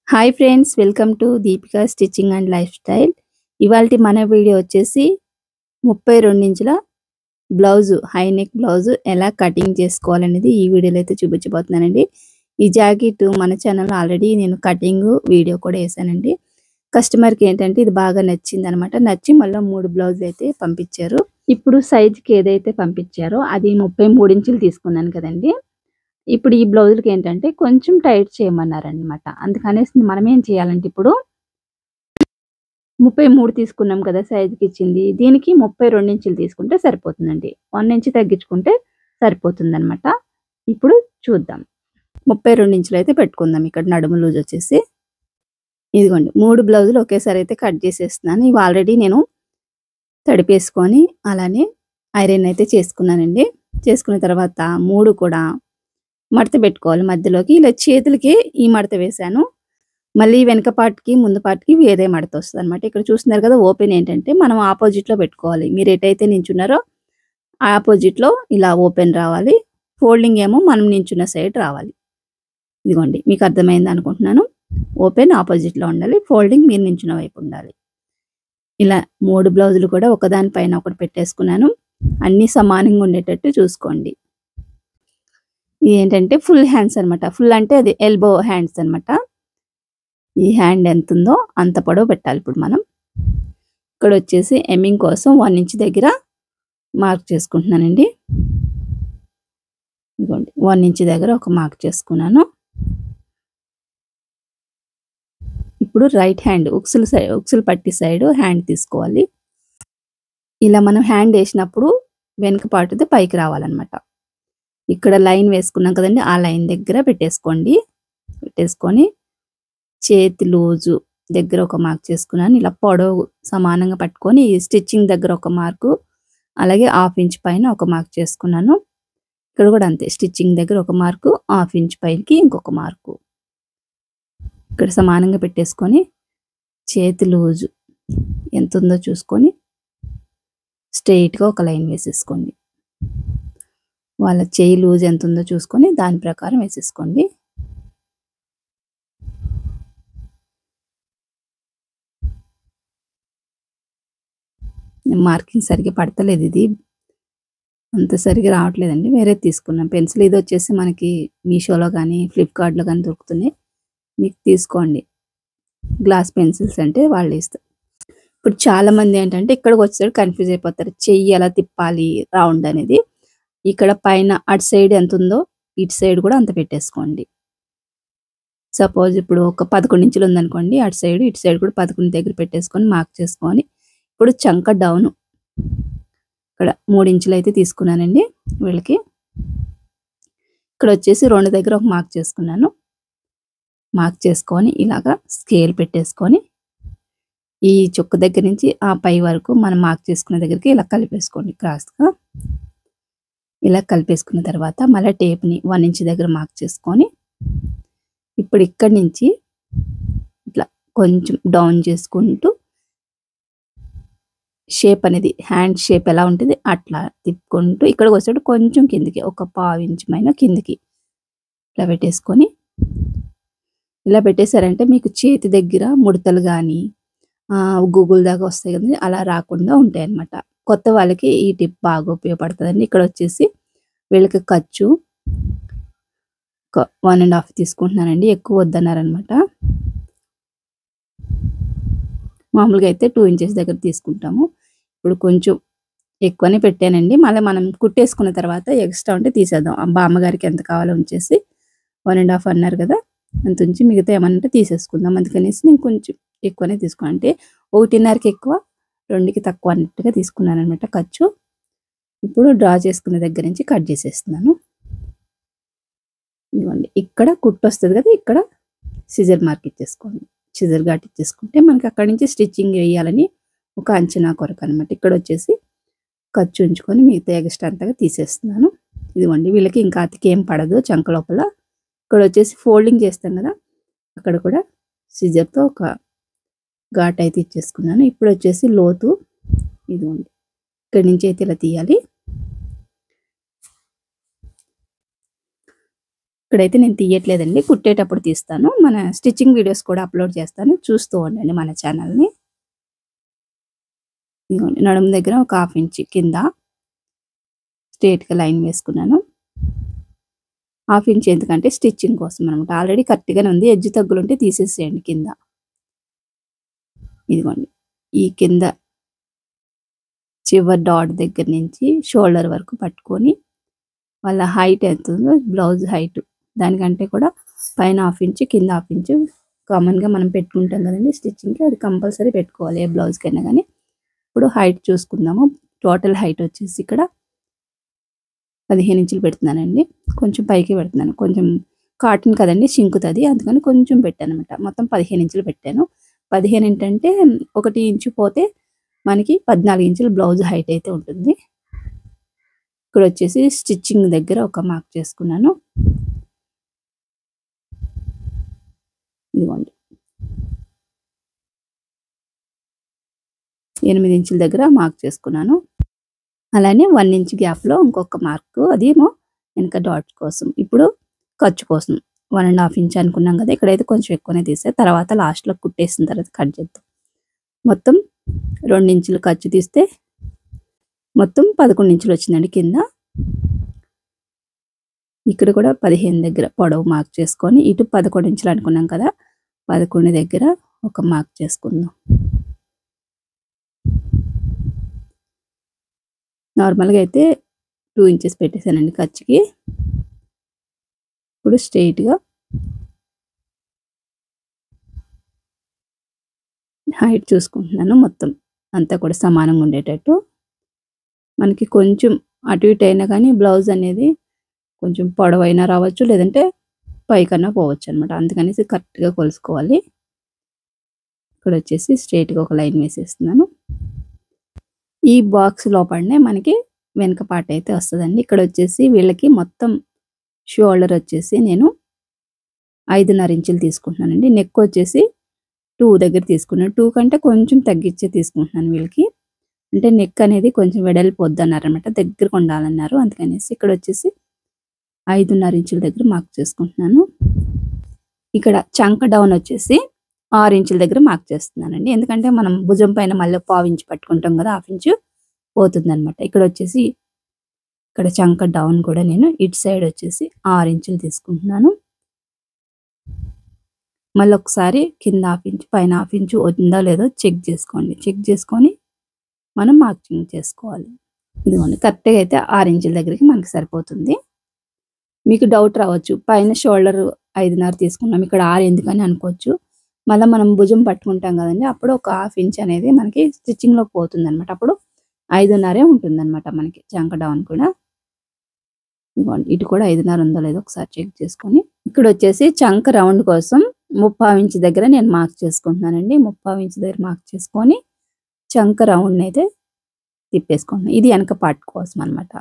Hi friends, welcome to Deepika stitching and life style. ఇవాల్టి మన video వచ్చేసి 32 ఇంచుల బ్లౌజు, హై నెక్ బ్లౌజు ఎలా కటింగ్ చేసుకోవాలనేది ఈ వీడియోలో అయితే చూపించబోతున్నానండి. ఈ జాకెట్ మన ఛానల్లో ఆల్రెడీ నేను కటింగ్ వీడియో కూడా వేసానండి. కస్టమర్కి ఏంటంటే ఇది బాగా నచ్చింది అనమాట. నచ్చి మళ్ళీ 3 బ్లౌజులు అయితే పంపించారు. ఇప్పుడు సైజుకి ఏదైతే పంపించారో అది 33 ఇంచులు తీసుకున్నాను కదండి. ఇప్పుడు ఈ బ్లౌజులకి ఏంటంటే కొంచెం టైట్ చేయమన్నారనమాట. అందుకనేసి మనం ఏం చేయాలంటే ఇప్పుడు 33 తీసుకున్నాం కదా సైజుకి ఇచ్చింది. దీనికి 32 ఇంచులు తీసుకుంటే సరిపోతుందండి. 1 ఇంచ్ తగ్గించుకుంటే సరిపోతుందనమాట. ఇప్పుడు చూద్దాం. 32 ఇంచులు అయితే పెట్టుకుందాం. ఇక్కడ నడుము లూజ్ వచ్చేసి ఇదిగోండి 3 బ్లౌజులు ఒకేసారి అయితే కట్ చేసేస్తున్నాను. ఇవి ఆల్రెడీ నేను తడిపేసుకొని అలానే ఐరన్ అయితే చేసుకున్నానండి. చేసుకున్న తర్వాత 3 కూడా మడత పెట్టుకోవాలి మధ్యలోకి. ఇలా చేతులకి ఈ మడత వేశాను. మళ్ళీ వెనక పార్ట్‌కి, ముందు పార్ట్‌కి వేరే మడత వస్తదనమాట. ఇక్కడ చూస్తున్నారు కదా, ఓపెన్ ఏంటంటే మనం ఆపోజిట్‌లో పెట్టుకోవాలి. మీరు ఎటైతే నించున్నారో ఆపోజిట్‌లో ఇలా ఓపెన్ రావాలి. ఫోల్డింగ్ ఏమో మనం నించున్న సైడ్ రావాలి. ఇదిగోండి మీకు అర్థమైంది అనుకుంటున్నాను. ఓపెన్ ఆపోజిట్‌లో ఉండాలి. ఫోల్డింగ్ మీరు నించున్న వైపు ఉండాలి. ఇలా 3 బ్లౌజులు కూడా ఒకదాని పైన ఒకటి పెట్టేసుకున్నాను. అన్నీ సమానంగా ఉండేటట్టు చూసుకోండి. ఏంటంటే ఫుల్ హ్యాండ్స్ అనమాట. ఫుల్ అంటే అది ఎల్బో హ్యాండ్స్ అనమాట. ఈ హ్యాండ్ ఎంత ఉందో అంత పొడవు పెట్టాలి ఇప్పుడు మనం. ఇక్కడ వచ్చేసి ఎమ్మింగ్ కోసం 1 ఇంచ్ దగ్గర మార్క్ చేసుకుంటున్నానండి. ఇదిగోండి 1 ఇంచ్ దగ్గర ఒక మార్క్ చేసుకున్నాను. ఇప్పుడు రైట్ హ్యాండ్ ఉక్సులు పట్టి సైడ్ హ్యాండ్ తీసుకోవాలి. ఇలా మనం హ్యాండ్ వేసినప్పుడు వెనుక పాటుది పైకి రావాలన్నమాట. ఇక్కడ లైన్ వేసుకున్నాం కదండి, ఆ లైన్ దగ్గర పెట్టేసుకోండి. పెట్టేసుకొని చేతి లూజు దగ్గర ఒక మార్క్ చేసుకున్నాను. ఇలా పొడవు సమానంగా పట్టుకొని స్టిచ్చింగ్ దగ్గర ఒక మార్కు, అలాగే 1/2 ఇంచ్ పైన ఒక మార్క్ చేసుకున్నాను. ఇక్కడ కూడా అంతే, స్టిచ్చింగ్ దగ్గర ఒక మార్కు, 1/2 ఇంచ్ పైకి ఇంకొక మార్కు. ఇక్కడ సమానంగా పెట్టేసుకొని చేతి లూజు ఎంత ఉందో చూసుకొని స్ట్రెయిట్‌గా ఒక లైన్ వేసేసుకోండి. వాళ్ళ చేయి లూజ్ ఎంత ఉందో చూసుకొని దాని ప్రకారం వేసేసుకోండి. మార్కింగ్ సరిగ్గా పడతలేదు, ఇది అంత సరిగ్గా రావట్లేదండి. వేరే తీసుకున్నాం పెన్సిల్. ఇది వచ్చేసి మనకి మీషోలో కానీ ఫ్లిప్కార్ట్‌లో కానీ దొరుకుతున్నాయి. మీకు తీసుకోండి. గ్లాస్ పెన్సిల్స్ అంటే వాళ్ళు ఇస్తారు. ఇప్పుడు చాలామంది ఏంటంటే ఇక్కడికి వచ్చేసరికి కన్ఫ్యూజ్ అయిపోతారు. చెయ్యి ఎలా తిప్పాలి రౌండ్ అనేది. ఇక్కడ పైన అటు సైడ్ ఎంత ఉందో ఇటు సైడ్ కూడా అంత పెట్టేసుకోండి. సపోజ్ ఇప్పుడు ఒక 11 ఇంచులు ఉందనుకోండి, అటు సైడ్ ఇటు సైడ్ కూడా 11 దగ్గర పెట్టేసుకొని మార్క్ చేసుకొని ఇప్పుడు చంక డౌను ఇక్కడ 3 ఇంచులు అయితే తీసుకున్నానండి వీళ్ళకి. ఇక్కడ వచ్చేసి 2 దగ్గర ఒక మార్క్ చేసుకున్నాను. మార్క్ చేసుకొని ఇలాగా స్కేల్ పెట్టేసుకొని ఈ చుక్క దగ్గర నుంచి ఆ పై వరకు మనం మార్క్ చేసుకున్న దగ్గరికి ఇలా కలిపేసుకోండి క్రాస్‌గా. ఇలా కలిపేసుకున్న తర్వాత మళ్ళీ టేప్‌ని 1 ఇంచ్ దగ్గర మార్క్ చేసుకొని ఇప్పుడు ఇక్కడి నుంచి ఇట్లా కొంచెం డౌన్ చేసుకుంటూ షేప్ అనేది హ్యాండ్ షేప్ ఎలా ఉంటుంది అట్లా తిప్పుకుంటూ ఇక్కడికి వచ్చేటప్పుడు కొంచెం కిందికి ఒక 1/2 ఇంచ్ పైన కిందికి ఇలా పెట్టేసుకొని, ఇలా పెట్టేశారంటే మీకు చేతి దగ్గర ముడతలు కానీ గూగుల్ దాకా వస్తాయి కదండి, అలా రాకుండా ఉంటాయి అన్నమాట. కొత్త వాళ్ళకి ఈ టిప్ బాగా ఉపయోగపడుతుందండి. ఇక్కడ వచ్చేసి వీళ్ళకి ఖర్చు ఒక 1 ½ తీసుకుంటున్నానండి. ఎక్కువ వద్దన్నారనమాట. మామూలుగా అయితే 2 ఇంచెస్ దగ్గర తీసుకుంటాము. ఇప్పుడు కొంచెం ఎక్కువనే పెట్టానండి. మళ్ళీ మనం కుట్టేసుకున్న తర్వాత ఎక్స్ట్రా ఉంటే తీసేద్దాం. బామ్మగారికి ఎంత కావాలో ఉంచేసి 1 ½ అన్నారు కదా, అంత ఉంచి మిగతా ఏమన్నా తీసేసుకుందాం. అందుకనేసి నేను కొంచెం ఎక్కువనే తీసుకున్నాను. అంటే 1.5కి ఎక్కువ 2కి తక్కువ అన్నట్టుగా తీసుకున్నాను అనమాట ఖర్చు. ఇప్పుడు డ్రా చేసుకున్న దగ్గర నుంచి కట్ చేసేస్తున్నాను. ఇదిగోండి ఇక్కడ కుట్టు వస్తుంది కదా, ఇక్కడ సిజర్ మార్క్ ఇచ్చేసుకోండి. సిజర్ ఘాట్ ఇచ్చేసుకుంటే మనకి అక్కడి నుంచి స్టిచ్చింగ్ వేయాలని ఒక అంచనా కొరకు అనమాట. ఇక్కడ వచ్చేసి ఖర్చు ఉంచుకొని మిగతా ఎక్స్ట్రా అంతగా తీసేస్తున్నాను. ఇదిగోండి వీళ్ళకి ఇంకా అతికేం పడదు చంక లోపల. ఇక్కడ వచ్చేసి ఫోల్డింగ్ చేస్తాం కదా, అక్కడ కూడా సిజర్తో ఒక ఘాట్ అయితే ఇచ్చేసుకున్నాను. ఇప్పుడు వచ్చేసి లోతు ఇదిగోండి ఇక్కడి నుంచి అయితే ఇలా తీయాలి. ఇక్కడైతే నేను తీయట్లేదండి, కుట్టేటప్పుడు తీస్తాను. మన స్టిచ్చింగ్ వీడియోస్ కూడా అప్లోడ్ చేస్తాను, చూస్తూ ఉండండి మన ఛానల్ని. ఇదిగోండి నడుము దగ్గర ఒక 1/2 ఇంచ్ కింద స్ట్రేట్గా లైన్ వేసుకున్నాను. 1/2 ఇంచ్ ఎందుకంటే స్టిచ్చింగ్ కోసం అనమాట. ఆల్రెడీ కరెక్ట్గానే ఉంది, ఎడ్జ్ తగ్గులుంటే తీసేసేయండి కింద. ఇదిగోండి ఈ కింద చివరి డాట్ దగ్గర నుంచి షోల్డర్ వరకు పట్టుకొని వాళ్ళ హైట్ ఎంత ఉందో బ్లౌజ్ హైట్ దానికంటే కూడా పైన 1/2 ఇంచ్ కింద 1/2 ఇంచ్ కామన్గా మనం పెట్టుకుంటాం కదండి స్టిచ్చింగ్కి, అది కంపల్సరీ పెట్టుకోవాలి ఏ బ్లౌజ్కైనా కానీ. ఇప్పుడు హైట్ చూసుకుందాము. టోటల్ హైట్ వచ్చేసి ఇక్కడ 15 ఇంచులు పెడుతున్నానండి. కొంచెం పైకి పెడుతున్నాను, కొంచెం కాటన్ కదండి చింకుతుంది, అందుకని కొంచెం పెట్టాను అనమాట. మొత్తం 15 ఇంచులు పెట్టాను. 15 ఏంటంటే 1 ఇంచు పోతే మనకి 14 ఇంచులు బ్లౌజ్ హైట్ అయితే ఉంటుంది. ఇక్కడ వచ్చేసి స్టిచ్చింగ్ దగ్గర ఒక మార్క్ చేసుకున్నాను. ఇదిగోండి 8 ఇంచుల దగ్గర మార్క్ చేసుకున్నాను. అలానే 1 ఇంచ్ గ్యాప్లో ఇంకొక మార్క్, అదేమో వెనక డాట్ కోసం. ఇప్పుడు ఖర్చు కోసం 1.5 ఇంచ్ అనుకున్నాం కదా, ఇక్కడైతే కొంచెం ఎక్కువనే తీసే, తర్వాత లాస్ట్లో కుట్టేసిన తర్వాత కట్ చేద్దాం. మొత్తం 2 ఇంచులు ఖర్చు తీస్తే మొత్తం 11 ఇంచులు వచ్చిందండి కింద. ఇక్కడ కూడా 15 దగ్గర పొడవు మార్క్ చేసుకొని, ఇటు 11 ఇంచులు అనుకున్నాం కదా, 11 దగ్గర ఒక మార్క్ చేసుకుందాం. నార్మల్గా అయితే 2 ఇంచెస్ పెట్టేశానండి ఖర్చుకి. ఇప్పుడు స్ట్రైట్గా హైట్ చూసుకుంటున్నాను, మొత్తం అంతా కూడా సమానంగా ఉండేటట్టు. మనకి కొంచెం అటు ఇటు అయినా కానీ బ్లౌజ్ అనేది కొంచెం పొడవైనా రావచ్చు, లేదంటే పైకన్నా పోవచ్చు అనమాట. అందుకనేసి కరెక్ట్గా కొలుసుకోవాలి. ఇక్కడ వచ్చేసి స్ట్రైట్గా ఒక లైన్ వేసేస్తున్నాను. ఈ బాక్స్ లోపలనే మనకి వెనక పార్ట్ అయితే వస్తుందండి. ఇక్కడ వచ్చేసి వీళ్ళకి మొత్తం షోల్డర్ వచ్చేసి నేను 5.5 ఇంచులు తీసుకుంటున్నానండి. నెక్ వచ్చేసి 2 దగ్గర తీసుకున్నాను. 2 కంటే కొంచెం తగ్గించే తీసుకుంటున్నాను వీళ్ళకి. అంటే నెక్ అనేది కొంచెం వెడల్పు వద్దన్నారనమాట, దగ్గరకు ఉండాలన్నారు. అందుకనేసి ఇక్కడ వచ్చేసి 5.5 ఇంచుల దగ్గర మార్క్ చేసుకుంటున్నాను. ఇక్కడ చంక డౌన్ వచ్చేసి 6 ఇంచుల దగ్గర మార్క్ చేస్తున్నానండి. ఎందుకంటే మనం భుజం పైన మళ్ళీ 1/2 ఇంచ్ పట్టుకుంటాం కదా, 1/2 ఇంచు పోతుందనమాట. ఇక్కడ వచ్చేసి ఇక్కడ చంక డౌన్ కూడా నేను ఇటు సైడ్ వచ్చేసి 6 ఇంచులు తీసుకుంటున్నాను. మళ్ళీ ఒకసారి కింద 1/2 ఇంచ్ పైన 1/2 ఇంచు ఉందో లేదో చెక్ చేసుకోండి. చెక్ చేసుకొని మనం మార్కింగ్ చేసుకోవాలి. ఇదిగోండి కరెక్ట్గా అయితే 6 ఇంచుల దగ్గరికి మనకి సరిపోతుంది. మీకు డౌట్ రావచ్చు, పైన షోల్డర్ 5.5 తీసుకున్నాం, ఇక్కడ 6 ఎందుకని అనుకోవచ్చు. మళ్ళీ మనం భుజం పట్టుకుంటాం కదండి, అప్పుడు ఒక 1/2 ఇంచ్ అనేది మనకి స్టిచ్చింగ్లోకి పోతుంది అనమాట. అప్పుడు 5.5 ఉంటుందన్నమాట మనకి చంక డౌన్ కూడా. ఇదిగోండి ఇటు కూడా 5.5 ఉందో లేదో ఒకసారి చెక్ చేసుకొని, ఇక్కడ వచ్చేసి చంక రౌండ్ కోసం 3/4 ఇంచ్ దగ్గర నేను మార్క్ చేసుకుంటున్నానండి. 3/4 ఇంచ్ దగ్గర మార్క్ చేసుకొని చంక రౌండ్ అయితే తిప్పేసుకుంటున్నాను. ఇది వెనక పార్ట్ కోసం అనమాట.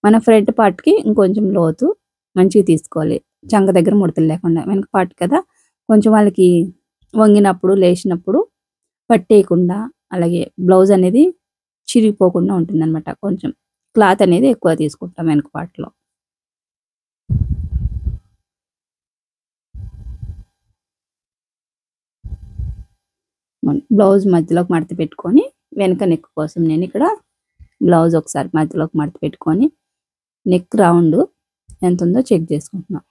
మన ఫ్రంట్ పార్ట్కి ఇంకొంచెం లోతు మంచిగా తీసుకోవాలి, చంక దగ్గర ముడతలు లేకుండా. వెనక పార్ట్ కదా, కొంచెం వాళ్ళకి వంగినప్పుడు లేచినప్పుడు పట్టేయకుండా, అలాగే బ్లౌజ్ అనేది చిరిగిపోకుండా ఉంటుందన్నమాట. కొంచెం క్లాత్ అనేది ఎక్కువ తీసుకుంటాం వెనక పార్ట్లో. బ్లౌజ్ మధ్యలోకి మడత పెట్టుకొని వెనక నెక్ కోసం నేను ఇక్కడ బ్లౌజ్ ఒకసారి మధ్యలోకి మడత పెట్టుకొని నెక్ రౌండ్ ఎంత ఉందో చెక్ చేసుకుంటున్నాం.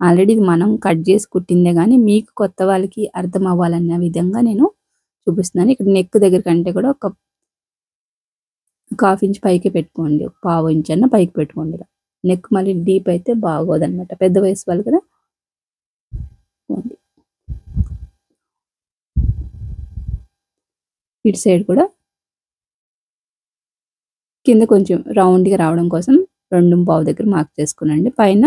ఆల్రెడీ ఇది మనం కట్ చేసి కుట్టిందే, కానీ మీకు కొత్త వాళ్ళకి అర్థం అవ్వాలన్న విధంగా నేను చూపిస్తున్నాను. ఇక్కడ నెక్ దగ్గర కంటే కూడా ఒక 1/2 ఇంచ్ పైకి పెట్టుకోండి, 1/4 ఇంచ్ అన్న పైకి పెట్టుకోండి. నెక్ మళ్ళీ డీప్ అయితే బాగోదన్నమాట, పెద్ద వయసు వాళ్ళు కదా. ఇటు సైడ్ కూడా కింద కొంచెం రౌండ్గా రావడం కోసం 2.5 దగ్గర మార్క్ చేసుకున్నాండి. పైన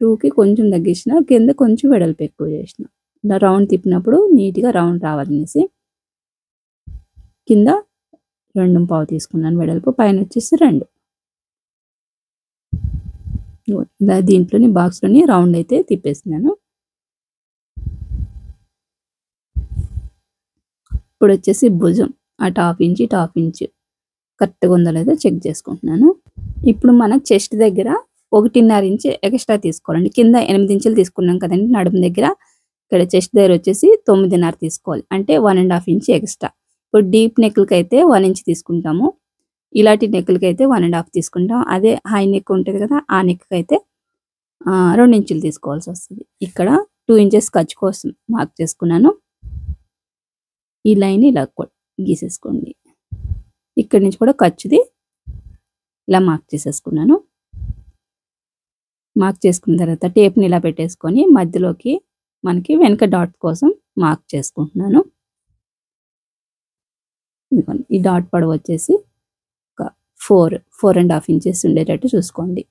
2కి కొంచెం తగ్గించిన, కింద కొంచెం వెడల్పు ఎక్కువ చేసిన. ఇలా రౌండ్ తిప్పినప్పుడు నీట్గా రౌండ్ రావాలనేసి కింద 2.5 తీసుకున్నాను వెడల్పు, పైన వచ్చేసి 2. ఇలా దీంట్లోని బాక్స్లోని రౌండ్ అయితే తిప్పేస్తున్నాను. ఇప్పుడు వచ్చేసి భుజం అటు 1/2 ఇంచ్ ఇటు 1/2 ఇంచ్ కరెక్ట్గా ఉందో లేదో చెక్ చేసుకుంటున్నాను. ఇప్పుడు మన చెస్ట్ దగ్గర 1.5 ఇంచ్ ఎక్స్ట్రా తీసుకోవాలండి. కింద 8 ఇంచులు తీసుకున్నాం కదండీ నడుము దగ్గర. ఇక్కడ చెస్ట్ దగ్గర వచ్చేసి 9.5 తీసుకోవాలి. అంటే 1.5 ఇంచ్ ఎక్స్ట్రా. ఇప్పుడు డీప్ నెక్‌లకైతే 1 ఇంచ్ తీసుకుంటాము. ఇలాంటి నెక్‌లకైతే 1.5 తీసుకుంటాం. అదే హై నెక్ ఉంటది కదా! ఆ నెక్‌కైతే 2 ఇంచులు తీసుకోవాల్సొస్తది. ఇక్కడ 2 ఇంచెస్ ఖర్చు కోసం మార్క్ చేసుకున్నాను. ఈ లైన్ ఇలా గీసేసుకోండి. ఇక్కడి నుంచి కూడా ఖర్చుది ఇలా మార్క్ చేసేసుకున్నాను. మార్క్ చేసుకున్న తర్వాత టేప్‌ని ఇలా పెట్టేసుకొని మధ్యలోకి మనకి వెనక డాట్ కోసం మార్క్ చేసుకుంటున్నాను. ఇదిగోండి. ఈ డాట్ పొడవు వచ్చేసి ఒక 4.5 ఇంచెస్ ఉండేటట్టు చూసుకోండి.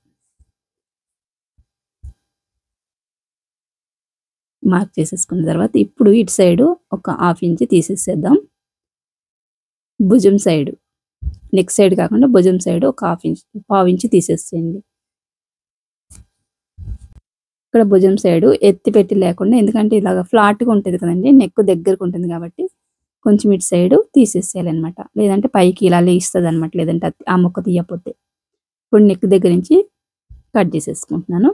మార్క్ చేసేసుకున్న తర్వాత ఇప్పుడు ఇటు సైడు ఒక 1/2 ఇంచ్ తీసేసేద్దాం. భుజం సైడు, నెక్ సైడ్ కాకుండా భుజం సైడ్ ఒక 1/2 ఇంచ్, పావు ఇంచ్ తీసేసేయండి. ఇక్కడ భుజం సైడు ఎత్తి పెట్టి లేకుండా, ఎందుకంటే ఇలాగ ఫ్లాట్‌గా ఉంటది కదండీ! నెక్ దగ్గరకు ఉంటుంది కాబట్టి కొంచెం ఇటు సైడు తీసేసేయాలనమాట. లేదంటే పైకి ఇలా లేస్తదనమాట. లేదంటే ఆ ముక్క తీయకపోతే. ఇప్పుడు నెక్ దగ్గర నుంచి కట్ చేసేసుకుంటున్నాను.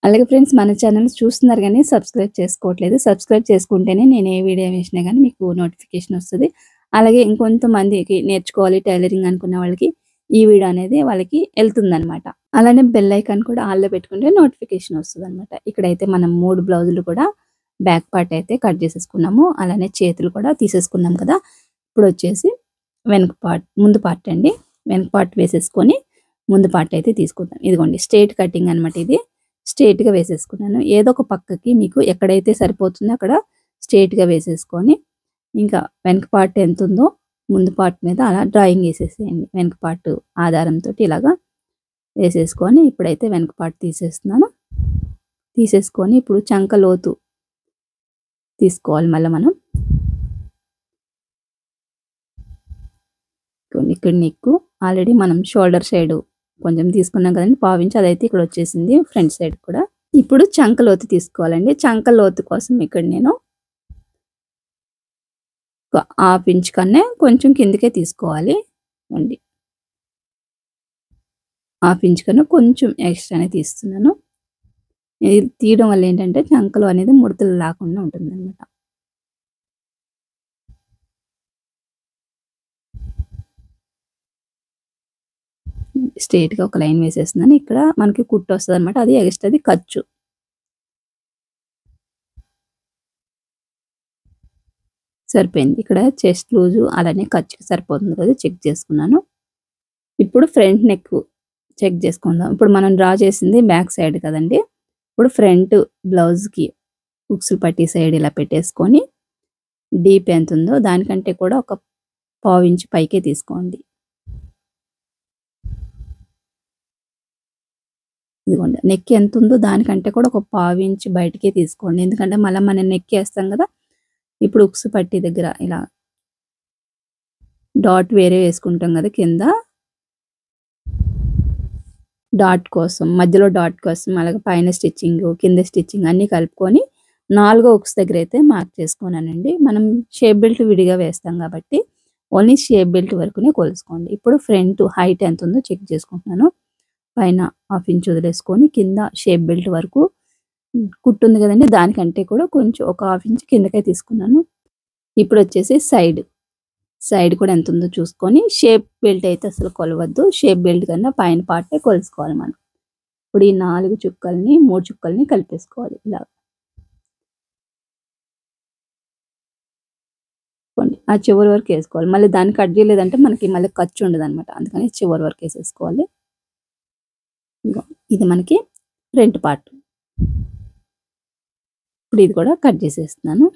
అలాగే ఫ్రెండ్స్, మన ఛానల్ చూస్తున్నారు గానీ సబ్స్క్రైబ్ చేసుకోవట్లేదు. సబ్స్క్రైబ్ చేసుకుంటేనే నేను ఏ వీడియో వేసినా గానీ మీకు నోటిఫికేషన్ వస్తది. అలాగే ఇంకొంతమందికి నేర్చుకోవాలి టైలరింగ్ అనుకున్న వాళ్ళకి ఈ వీడియో అనేది వాళ్ళకి ఎళ్తుందనమాట. అలానే బెల్ ఐకాన్ కూడా ఆల్‌లో పెట్టుకుంటే నోటిఫికేషన్ వస్తదనమాట. ఇక్కడైతే మనం 3 బ్లౌజులు కూడా బ్యాక్ పార్ట్ అయితే కట్ చేసేసుకున్నాము. అలానే చేతులు కూడా తీసేసుకున్నాం కదా! ఇప్పుడొచ్చేసి వెనక పార్ట్, ముందు పార్ట్ అండి. వెనక పార్ట్ వేసేసుకొని ముందు పార్ట్ అయితే తీసుకుందాం. ఇదిగోండి స్ట్రెయిట్ కటింగ్ అనమాట ఇది. స్ట్రెయిట్‌గా వేసేసుకున్నాను. ఏదో ఒక పక్కకి మీకు ఎక్కడైతే సరిపోతుందో అక్కడ స్ట్రెయిట్‌గా వేసేసుకొని, ఇంకా వెనక పార్ట్ ఎంతుందో ముందు పార్ట్ మీద అలా డ్రాయింగ్ ఏసేసేయండి. వెనక పార్ట్ ఆధారంతోటి ఇలాగా వేసేసుకొని, ఇప్పుడైతే వెనక పార్ట్ తీసేస్తున్నాను. తీసేసుకొని ఇప్పుడు చంక లోతు తీసుకోవాలి మళ్ళా మనం. ఇక్కడ నెక్కు ఆల్రెడీ మనం షోల్డర్ సైడు కొంచెం తీసుకున్నాం కదండీ, పావించి అదైతే ఇక్కడ వచ్చేసింది ఫ్రంట్ సైడ్ కూడా. ఇప్పుడు చంక లోతు తీసుకోవాలండి. చంక లోతు కోసం ఇక్కడ నేను ఒక 1/2 ఇంచ్ కన్నా కొంచెం కిందకే తీసుకోవాలి అండి. 1/2 ఇంచ్ కన్నా కొంచెం ఎక్స్ట్రానే తీస్తున్నాను. ఇది తీయడం వల్ల ఏంటంటే చంకలో అనేది ముడతలు రాకుండా ఉంటుందన్నమాట. స్ట్రెయిట్‌గా ఒక లైన్ వేసేస్తున్నాను. ఇక్కడ మనకి కుట్టు వస్తదన్నమాట. అది ఎక్స్ట్రాది ఖర్చు. సరిపోయింది. ఇక్కడ చెస్ట్ లూజు అలానే ఖర్చుకి సరిపోతుంది కదా! చెక్ చేసుకున్నాను. ఇప్పుడు ఫ్రంట్ నెక్ చెక్ చేసుకుందాం. ఇప్పుడు మనం డ్రా చేసింది బ్యాక్ సైడ్ కదండీ! ఇప్పుడు ఫ్రంట్ బ్లౌజ్‌కి హుక్స్‌లు పట్టీ సైడ్ ఇలా పెట్టేసుకొని డీప్ ఎంతుందో దానికంటే కూడా ఒక పావు ఇంచ్ పైకే తీసుకోండి. ఇదిగోండి. నెక్ ఎంతుందో దానికంటే కూడా ఒక పావు ఇంచ్ బయటికే తీసుకోండి. ఎందుకంటే మళ్ళా మనం నెక్ ఏస్తాం కదా! ఇప్పుడు హుక్స్ పట్టీ దగ్గర ఇలా డాట్ వేరే వేసుకుంటాం కదా కింద. డాట్ కోసం, మధ్యలో డాట్ కోసం, అలాగే పైన స్టిచ్చింగు, కింద స్టిచ్చింగ్ అన్నీ కలుపుకొని 4 హుక్స్ దగ్గర అయితే మార్క్ చేసుకున్నానండి. మనం షేప్ బెల్ట్ విడిగా వేస్తాం కాబట్టి ఓన్లీ షేప్ బెల్ట్ వరకునే కొలుసుకోండి. ఇప్పుడు ఫ్రంట్ హైట్ ఎంతుందో చెక్ చేసుకుంటున్నాను. పైన 1/2 ఇంచ్ వదిలేసుకొని కింద షేప్ బెల్ట్ వరకు కుట్టుంది కదండీ! దానికంటే కూడా కొంచెం ఒక 1/2 ఇంచ్ కిందకే తీసుకున్నాను. ఇప్పుడొచ్చేసి సైడ్ కూడా ఎంతుందో చూసుకొని షేప్ బెల్ట్ అయితే అసలు కొలవద్దు. షేప్ బెల్ట్ కన్నా పైన పార్టే కొలుసుకోవాలి మనం. ఇప్పుడు ఈ 4 చుక్కల్ని 3 చుక్కల్ని కలిపేసుకోవాలి ఇలా. ఆ చివరి వరకు వేసుకోవాలి. మళ్ళీ దాన్ని కట్ చేయలేదంటే మనకి మళ్ళీ ఖర్చు ఉండదనమాట. అందుకని చివరి వరకు వేసేసుకోవాలి. ఇది మనకి ఫ్రంట్ పార్ట్. ఇప్పుడు ఇది కూడా కట్ చేసేస్తున్నాను.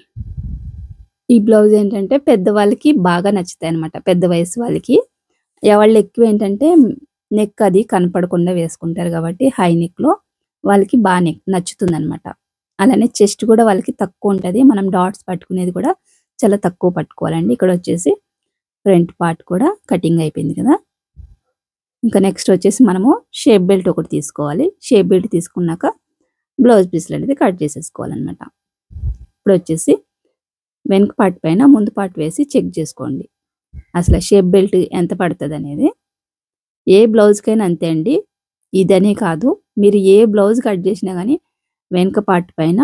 ఈ బ్లౌజ్ ఏంటంటే పెద్దవాళ్ళకి బాగా నచ్చుతాయన్నమాట. పెద్ద వయసు వాళ్ళకి. వాళ్ళు ఎక్కువ ఏంటంటే నెక్ అది కనపడకుండా వేసుకుంటారు కాబట్టి హై నెక్‌లో వాళ్ళకి నచ్చుతుందన్నమాట. అలానే చెస్ట్ కూడా వాళ్ళకి తక్కువ ఉంటది. మనం డాట్స్ పట్టుకునేది కూడా చాలా తక్కువ పట్టుకోవాలండి. ఇక్కడ వచ్చేసి ఫ్రంట్ పార్ట్ కూడా కటింగ్ అయిపోయింది కదా! ఇంకా నెక్స్ట్ వచ్చేసి మనము షేప్ బెల్ట్ ఒకటి తీసుకోవాలి. షేప్ బెల్ట్ తీసుకున్నాక బ్లౌజ్ పీస్‌లు అనేది కట్ చేసేసుకోవాలన్నమాట. ఇప్పుడు వచ్చేసి వెనక పార్ట్ పైన ముందు పార్ట్ వేసి చెక్ చేసుకోండి. అసలు షేప్ బెల్ట్ ఎంత పడతదనేది. ఏ బ్లౌజ్‌కైనా అంతే అండి. ఇదనే కాదు, మీరు ఏ బ్లౌజ్ కట్ చేసినా గానీ వెనక పార్ట్ పైన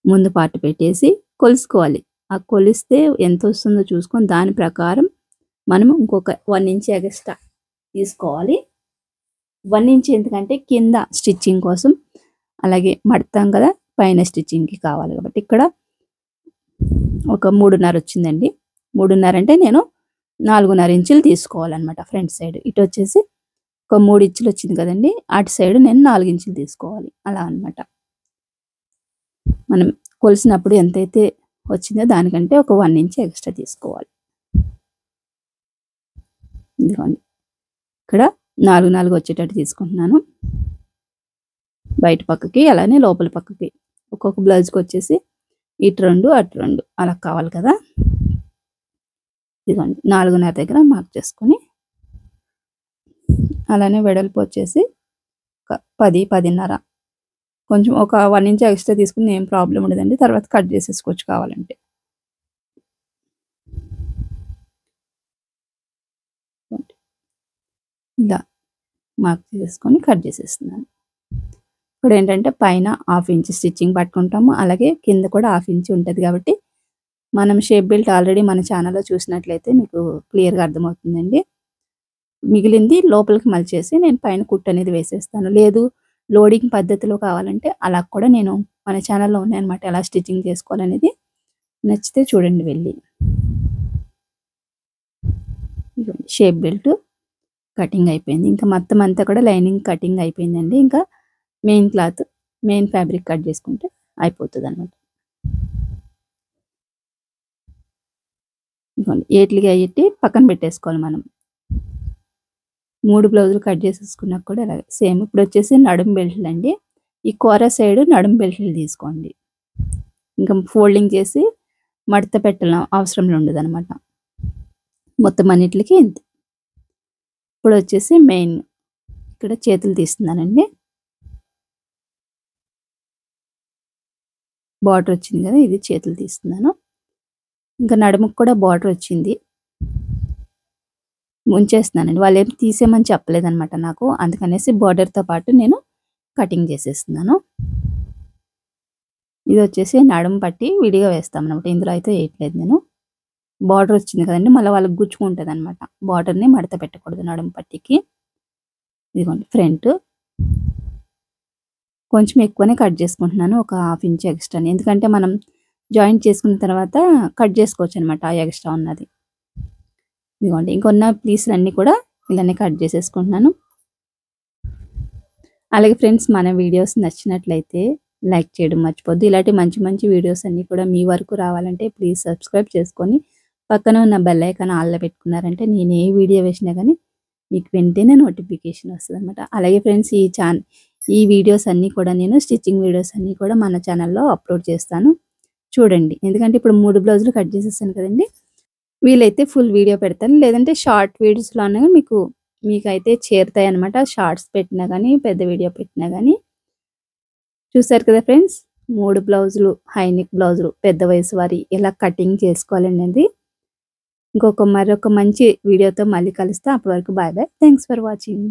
ముందు పార్ట్ పెట్టేసి కొలుసుకోవాలి. ఆ కొలిస్తే ఎంతొస్తుందో చూసుకొని దాని ప్రకారం మనం ఇంకొక 1 ఇంచ్ ఎగస్ట్రా తీసుకోవాలి. 1 ఇంచ్ ఎందుకంటే కింద స్టిచ్చింగ్ కోసం, అలాగే మడతాం కదా పైన స్టిచ్చింగ్‌కి కావాలి కాబట్టి ఇక్కడ ఒక 3.5 వచ్చిందండి. 3.5 అంటే నేను 4.5 ఇంచులు తీసుకోవాలన్నమాట ఫ్రంట్ సైడ్. ఇటొచ్చేసి ఒక 3 ఇంచులు వచ్చింది కదండీ! అటు సైడ్ నేను 4 ఇంచులు తీసుకోవాలి. అలా అన్నమాట. మనం కొలిసినప్పుడు ఎంతైతే వచ్చిందో దానికంటే ఒక 1 ఇంచ్ ఎక్స్‌ట్రా తీసుకోవాలి. ఇదిగోండి. ఇక్కడ 4, 4 వచ్చేటట్టు తీసుకుంటున్నాను. బయట పక్కకి అలానే లోపల పక్కకి. ఒక్కొక్క బ్లౌజ్‌కొచ్చేసి ఇటు 2 అటు 2 అలా కావాలి కదా! ఇదిగోండి 4.5 దగ్గర మార్క్ చేసుకొని అలానే వెడల్పు వచ్చేసి ఒక 10, 10.5 కొంచెం ఒక 1 ఇంచ్ ఎక్స్‌ట్రా తీసుకున్న ఏం ప్రాబ్లమ్ ఉండదండి. తర్వాత కట్ చేసేసుకోవచ్చు కావాలంటే. ఇలా మార్క్ చేసుకొని కట్ చేసేస్తున్నాను. ఇప్పుడేంటంటే పైన 1/2 ఇంచ్ స్టిచ్చింగ్ పట్టుకుంటాము. అలాగే కింద కూడా 1/2 ఇంచ్ ఉంటది కాబట్టి మనం షేప్ బెల్ట్ ఆల్రెడీ మన ఛానెల్‌లో చూసినట్లయితే మీకు క్లియర్‌గా అర్థమవుతుందండి. మిగిలింది లోపలికి మలిచేసి నేను పైన కుట్టు అనేది వేసేస్తాను. లేదు లోడింగ్ పద్ధతిలో కావాలంటే అలా కూడా నేను మన ఛానెల్‌లో ఉన్నాయన్నమాట. ఎలా స్టిచ్చింగ్ చేసుకోవాలనేది. నచ్చితే చూడండి వెళ్ళి. ఇదిగోండి షేప్ బెల్ట్ కటింగ్ అయిపోయింది. ఇంకా మొత్తం అంతా కూడా లైనింగ్ కటింగ్ అయిపోయిందండి. ఇంకా main cloth, main fabric cut చేసుకుంటే అయిపోతదన్నమాట. ఇదిగోండి ఏట్లుగా ఎట్టి పక్కన పెట్టేసుకోవాలి మనం. 3 బ్లౌజులు కట్ చేసేసుకున్నాక కూడా అలాగే సేమ్. ఇప్పుడొచ్చేసి నడుము బెల్టులండి. ఈ కూర సైడ్ నడుము బెల్టులు తీసుకోండి. ఇంకా ఫోల్డింగ్ చేసి మడత అవసరం ఉండదనమాట. మొత్తం అన్నిట్లికి ఇంతే. ఇప్పుడొచ్చేసి మెయిన్ ఇక్కడ చేతులు తీస్తున్నానండి. బార్డర్ వచ్చింది కదా! ఇది చేతులు తీస్తున్నాను. ఇంకా నడుముకి కూడా బార్డర్ వచ్చింది. ముంచేస్తున్నానండి. వాళ్ళేం తీసేయమని చెప్పలేదనమాట నాకు. అందుకనేసి బార్డర్‌తో పాటు నేను కటింగ్ చేసేస్తున్నాను. ఇదొచ్చేసి నడుము పట్టి విడిగా వేస్తామనమాట. ఇందులో అయితే ఏయట్లేదు నేను. బార్డర్ వచ్చింది కదండీ! మళ్ళీ వాళ్ళకి గుచ్చుకుంటదనమాట. బార్డర్‌ని మడత పెట్టకూడదు నడుము పట్టికి. ఇదిగోండి ఫ్రంట్. కొంచెం ఎక్కువనే కట్ చేసుకుంటున్నాను. ఒక 1/2 ఇంచ్ ఎక్స్‌ట్రాని. ఎందుకంటే మనం జాయింట్ చేసుకున్న తర్వాత కట్ చేసుకోవచ్చనమాట ఆ ఎక్స్‌ట్రా ఉన్నది. ఇదిగోండి ఇంకొన్న పీసులన్నీ కూడా ఇలానే కట్ చేసేసుకుంటున్నాను. అలాగే ఫ్రెండ్స్ మన వీడియోస్ నచ్చినట్లయితే లైక్ చేయడం మర్చిపోద్దు. ఇలాంటి మంచి మంచి వీడియోస్ అన్నీ కూడా మీ వరకు రావాలంటే ప్లీజ్ సబ్స్క్రైబ్ చేసుకొని పక్కన ఉన్న బెల్ ఐకాన్ ఆల్‌లో పెట్టుకున్నారంటే నేను ఏ వీడియో వేసినా గానీ మీకు వెంటనే నోటిఫికేషన్ వస్తదనమాట. అలాగే ఫ్రెండ్స్ ఈ వీడియోస్ అన్నీ కూడా నేను స్టిచ్చింగ్ వీడియోస్ అన్నీ కూడా మన ఛానెల్‌లో అప్‌లోడ్ చేస్తాను. చూడండి. ఎందుకంటే ఇప్పుడు 3 బ్లౌజులు కట్ చేసేసాను కదండీ! వీలైతే ఫుల్ వీడియో పెడతాను. లేదంటే షార్ట్ వీడియోస్‌లో అన్నా మీకైతే చేరుతాయన్నమాట. షార్ట్స్ పెట్టినా గానీ, పెద్ద వీడియో పెట్టినా గానీ. చూసారు కదా ఫ్రెండ్స్! 3 బ్లౌజులు, హై నెక్ బ్లౌజులు పెద్ద వయసు వారి ఎలా కటింగ్ చేసుకోవాలనేది మరొక మంచి వీడియోతో మళ్ళీ కలుస్తా. అప్పటి వరకు bye bye. Thanks for watching.